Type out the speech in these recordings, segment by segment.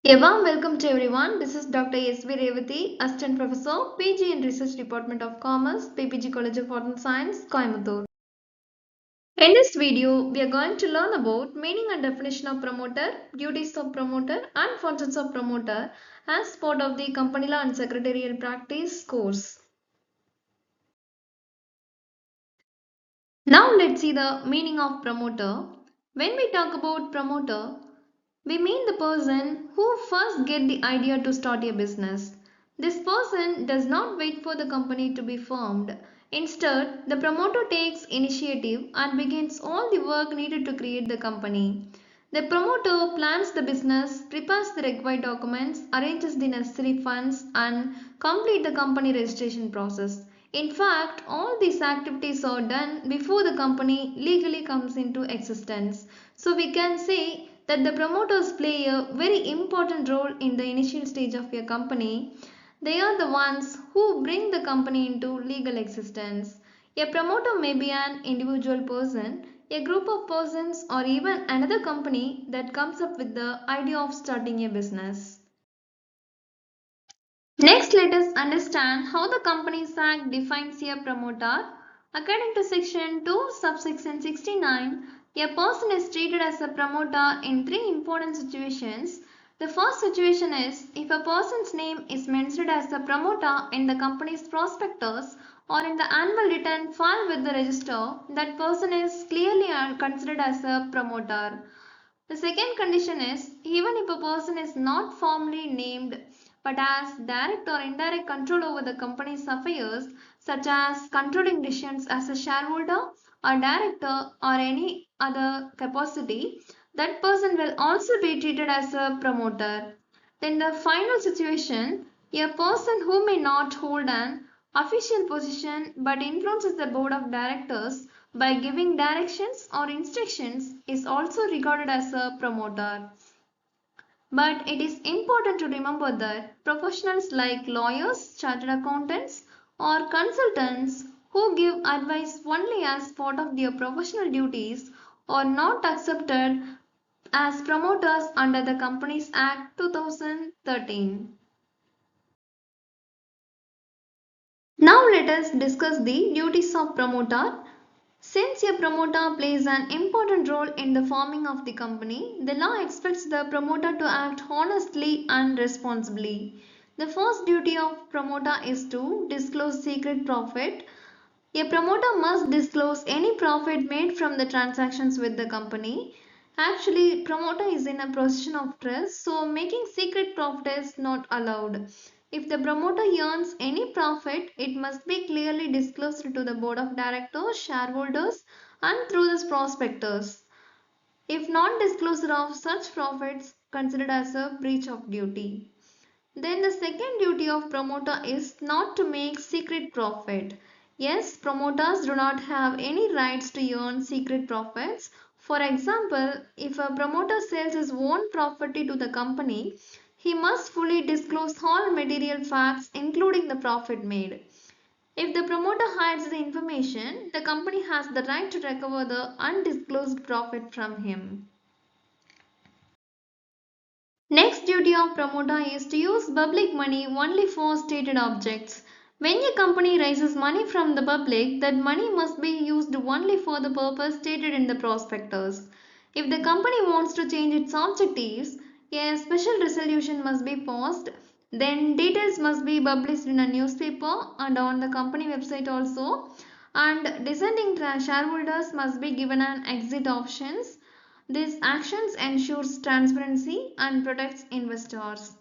A warm welcome to everyone. This is Dr. S.V. Revati, Assistant Professor, PG in Research Department of Commerce, PPG College of Art and Science, Coimbatore. In this video, we are going to learn about meaning and definition of promoter, duties of promoter and functions of promoter as part of the Company Law and Secretarial Practice course. Now let's see the meaning of promoter. When we talk about promoter, we mean the person who first get the idea to start a business. This person does not wait for the company to be formed. Instead, the promoter takes initiative and begins all the work needed to create the company. The promoter plans the business, prepares the required documents, arranges the necessary funds and complete the company registration process. In fact, all these activities are done before the company legally comes into existence. So we can say that the promoters play a very important role in the initial stage of a company. They are the ones who bring the company into legal existence. A promoter may be an individual person, a group of persons, or even another company that comes up with the idea of starting a business. Next, let us understand how the Companies Act defines a promoter. According to Section 2, subsection 69, a person is treated as a promoter in three important situations. The first situation is if a person's name is mentioned as a promoter in the company's prospectus or in the annual return filed with the register, that person is clearly considered as a promoter. The second condition is even if a person is not formally named but has direct or indirect control over the company's affairs, such as controlling decisions as a shareholder or director or any other capacity, that person will also be treated as a promoter. Then the final situation, a person who may not hold an official position but influences the board of directors by giving directions or instructions is also regarded as a promoter. But it is important to remember that professionals like lawyers, chartered accountants, or consultants who give advice only as part of their professional duties are not accepted as promoters under the Companies Act 2013. Now let us discuss the duties of promoter. Since a promoter plays an important role in the forming of the company, the law expects the promoter to act honestly and responsibly. The first duty of promoter is to disclose secret profit. A promoter must disclose any profit made from the transactions with the company. Actually, promoter is in a position of trust, so making secret profit is not allowed. If the promoter earns any profit, it must be clearly disclosed to the board of directors, shareholders, and through the prospectus. If non-disclosure of such profits considered as a breach of duty. Then the second duty of promoter is not to make secret profit. Yes, promoters do not have any rights to earn secret profits. For example, if a promoter sells his own property to the company, he must fully disclose all material facts including the profit made. If the promoter hides the information, the company has the right to recover the undisclosed profit from him. Next duty of promoter is to use public money only for stated objects. When a company raises money from the public, that money must be used only for the purpose stated in the prospectus. If the company wants to change its objectives, a special resolution must be passed. Then details must be published in a newspaper and on the company website also. And dissenting shareholders must be given an exit options. These actions ensures transparency and protects investors.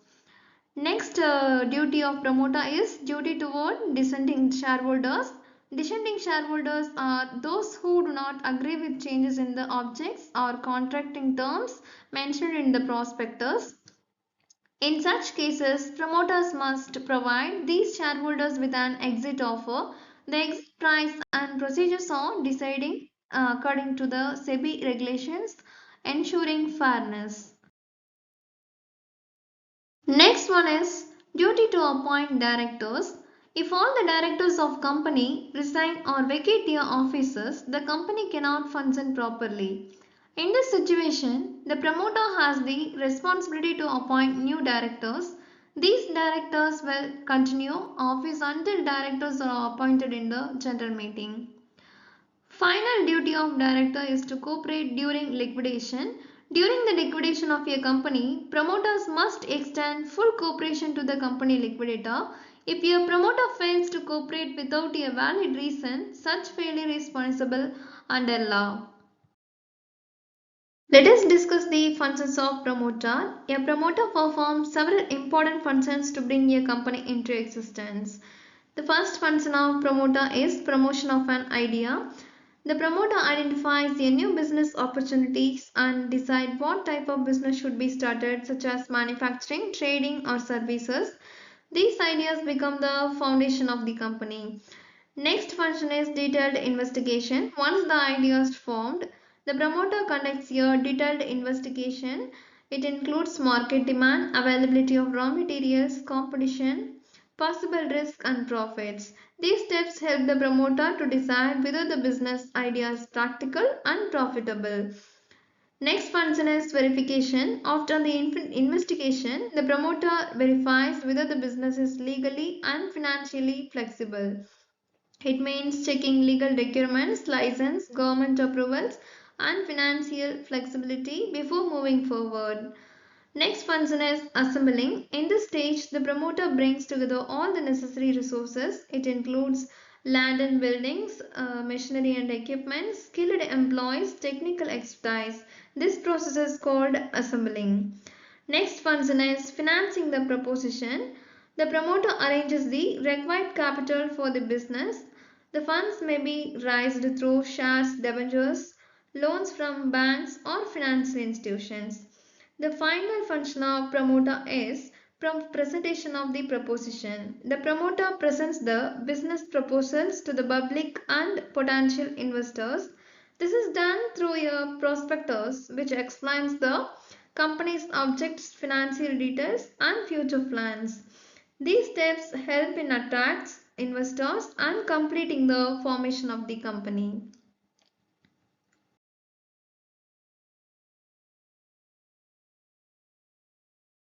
Next duty of promoter is duty toward dissenting shareholders. Dissenting shareholders are those who do not agree with changes in the objects or contracting terms mentioned in the prospectus. In such cases, promoters must provide these shareholders with an exit offer. The exit price and procedures are decided according to the SEBI regulations, ensuring fairness. Next one is duty to appoint directors. If all the directors of company resign or vacate their offices, the company cannot function properly. In this situation, the promoter has the responsibility to appoint new directors. These directors will continue office until directors are appointed in the general meeting. Final duty of director is to cooperate during liquidation. During the liquidation of a company, promoters must extend full cooperation to the company liquidator. If a promoter fails to cooperate without a valid reason, such failure is punishable under law. Let us discuss the functions of promoter. A promoter performs several important functions to bring a company into existence. The first function of promoter is promotion of an idea. The promoter identifies the new business opportunities and decide what type of business should be started, such as manufacturing, trading or services. These ideas become the foundation of the company. Next function is detailed investigation. Once the idea is formed, the promoter conducts a detailed investigation. It includes market demand, availability of raw materials, competition, possible risk and profits. These steps help the promoter to decide whether the business idea is practical and profitable. Next function is verification. After the investigation, the promoter verifies whether the business is legally and financially flexible. It means checking legal requirements, license, government approvals, and financial flexibility before moving forward. Next function is assembling. In this stage, the promoter brings together all the necessary resources. It includes land and buildings, machinery and equipment, skilled employees, technical expertise. This process is called assembling. Next function is financing the proposition. The promoter arranges the required capital for the business. The funds may be raised through shares, debentures, loans from banks or financial institutions. The final function of promoter is from presentation of the proposition. The promoter presents the business proposals to the public and potential investors. This is done through a prospectus which explains the company's objects, financial details and future plans. These steps help in attracting investors and completing the formation of the company.